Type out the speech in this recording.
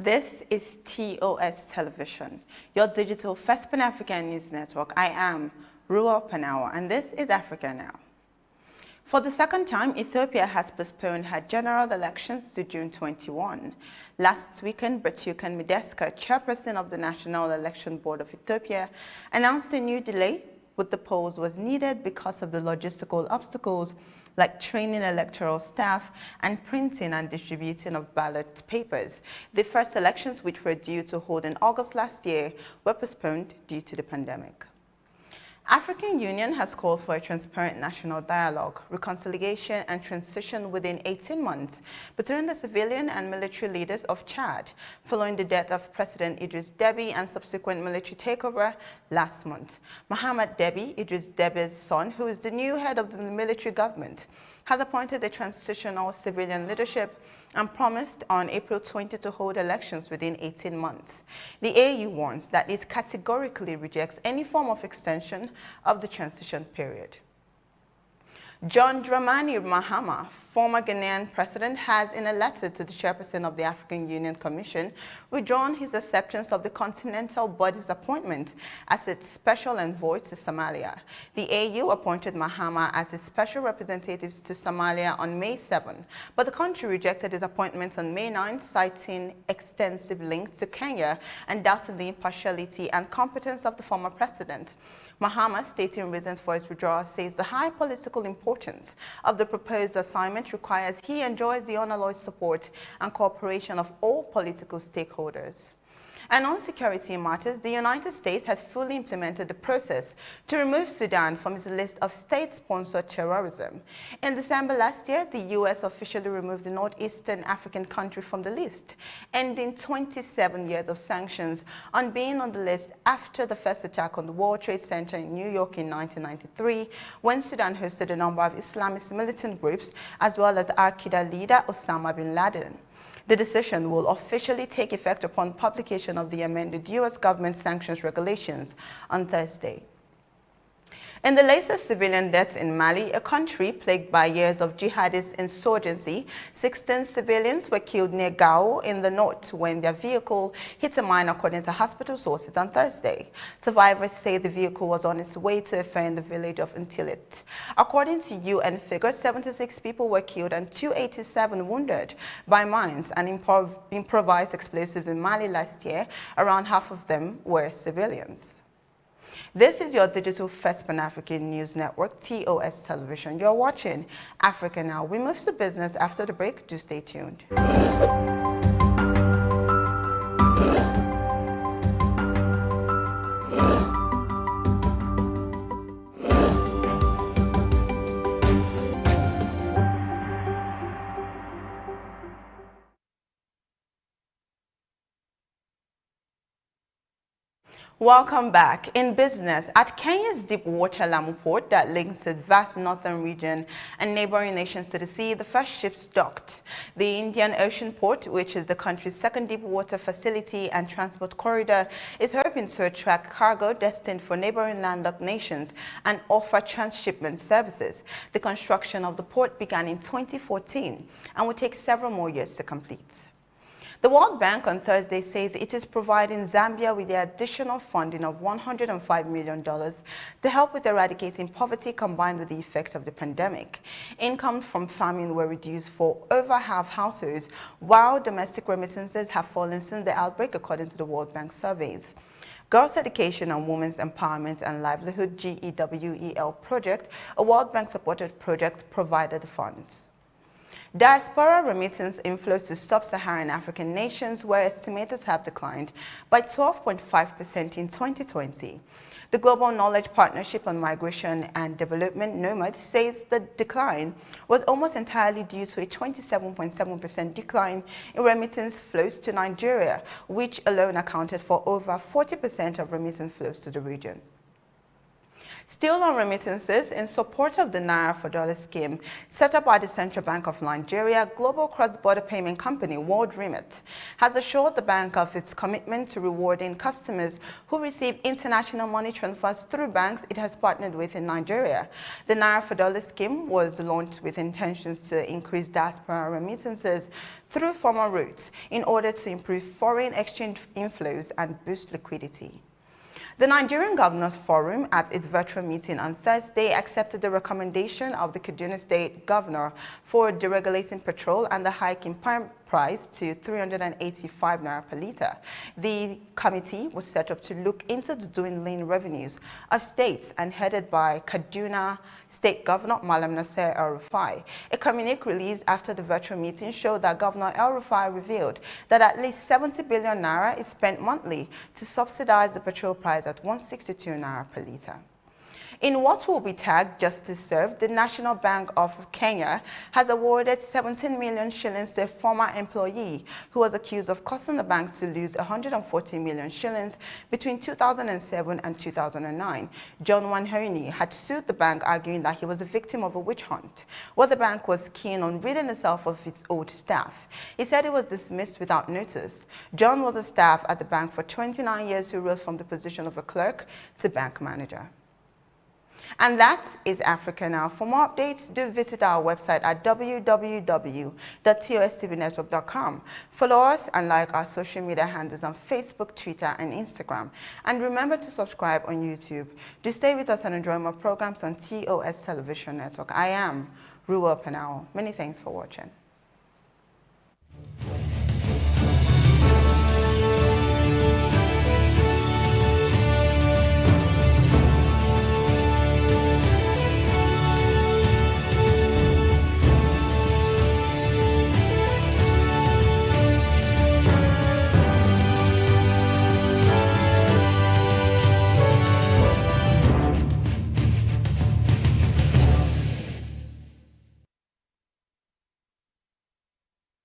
This is TOS Television, your digital first Pan-African news network. I am Ruwa Panawa, and this is Africa Now. For the second time, Ethiopia has postponed her general elections to June 21. Last weekend, Bertukan Mideska, chairperson of the National Election Board of Ethiopia, announced a new delay with the polls was needed because of the logistical obstacles like training electoral staff and printing and distributing of ballot papers. The first elections, which were due to hold in August last year, were postponed due to the pandemic. African Union has called for a transparent national dialogue, reconciliation and transition within 18 months between the civilian and military leaders of Chad, following the death of President Idris Deby and subsequent military takeover last month. Mohamed Deby, Idris Deby's son, who is the new head of the military government, has appointed a transitional civilian leadership and promised on April 20 to hold elections within 18 months. The AU warns that it categorically rejects any form of extension of the transition period. John Dramani Mahama, former Ghanaian president, has, in a letter to the chairperson of the African Union Commission, withdrawn his acceptance of the continental body's appointment as its special envoy to Somalia. The AU appointed Mahama as its special representative to Somalia on May 7, but the country rejected his appointment on May 9, citing extensive links to Kenya and doubting the impartiality and competence of the former president. Mahama, stating reasons for his withdrawal, says the high political importance of the proposed assignment requires he enjoys the unalloyed support and cooperation of all political stakeholders. And on security matters, the United States has fully implemented the process to remove Sudan from its list of state-sponsored terrorism. In December last year, the U.S. officially removed the northeastern African country from the list, ending 27 years of sanctions on being on the list after the first attack on the World Trade Center in New York in 1993, when Sudan hosted a number of Islamist militant groups, as well as the Al-Qaeda leader Osama bin Laden. The decision will officially take effect upon publication of the amended U.S. government sanctions regulations on Thursday. In the latest civilian deaths in Mali, a country plagued by years of jihadist insurgency, 16 civilians were killed near Gao in the north when their vehicle hit a mine, according to hospital sources on Thursday. Survivors say the vehicle was on its way to a fair in the village of Intilit. According to UN figures, 76 people were killed and 287 wounded by mines and improvised explosives in Mali last year. Around half of them were civilians. This is your digital first Pan-African news network, TOS Television. You're watching Africa Now. We move to business after the break. Do stay tuned. Welcome back. In business, at Kenya's deep-water Lamu port that links its vast northern region and neighboring nations to the sea, the first ships docked. The Indian Ocean Port, which is the country's second deep-water facility and transport corridor, is hoping to attract cargo destined for neighboring landlocked nations and offer transshipment services. The construction of the port began in 2014 and will take several more years to complete. The World Bank on Thursday says it is providing Zambia with the additional funding of $105 million to help with eradicating poverty combined with the effect of the pandemic. Incomes from farming were reduced for over half households, while domestic remittances have fallen since the outbreak, according to the World Bank surveys. Girls' Education and Women's Empowerment and Livelihood GEWEL project, a World Bank-supported project, provided the funds. Diaspora remittance inflows to sub-Saharan African nations were estimated to have declined by 12.5% in 2020. The Global Knowledge Partnership on Migration and Development, NOMAD, says the decline was almost entirely due to a 27.7% decline in remittance flows to Nigeria, which alone accounted for over 40% of remittance flows to the region. Still on remittances, in support of the Naira for Dollar scheme set up by the Central Bank of Nigeria, global cross-border payment company World Remit has assured the bank of its commitment to rewarding customers who receive international money transfers through banks it has partnered with in Nigeria. The Naira for Dollar scheme was launched with intentions to increase diaspora remittances through formal routes in order to improve foreign exchange inflows and boost liquidity. The Nigerian Governors Forum at its virtual meeting on Thursday accepted the recommendation of the Kaduna State Governor for deregulating petrol and the hike in price to 385 naira per litre. The committee was set up to look into the dwindling revenues of states and headed by Kaduna State Governor Malam Nasser El-Rufai. A communique released after the virtual meeting showed that Governor El-Rufai revealed that at least 70 billion naira is spent monthly to subsidize the petrol price at 162 naira per litre. In what will be tagged Justice Served, the National Bank of Kenya has awarded 17 million shillings to a former employee who was accused of causing the bank to lose 140 million shillings between 2007 and 2009. John Wanhoni had sued the bank, arguing that he was a victim of a witch hunt, where the bank was keen on ridding itself of its old staff. He said he was dismissed without notice. John was a staff at the bank for 29 years who rose from the position of a clerk to bank manager. And that is Africa Now. For more updates, do visit our website at www.tostvnetwork.com. Follow us and like our social media handles on Facebook, Twitter, and Instagram. And remember to subscribe on YouTube. Do stay with us and enjoy more programs on TOS Television Network. I am Ruwa Penao. Many thanks for watching.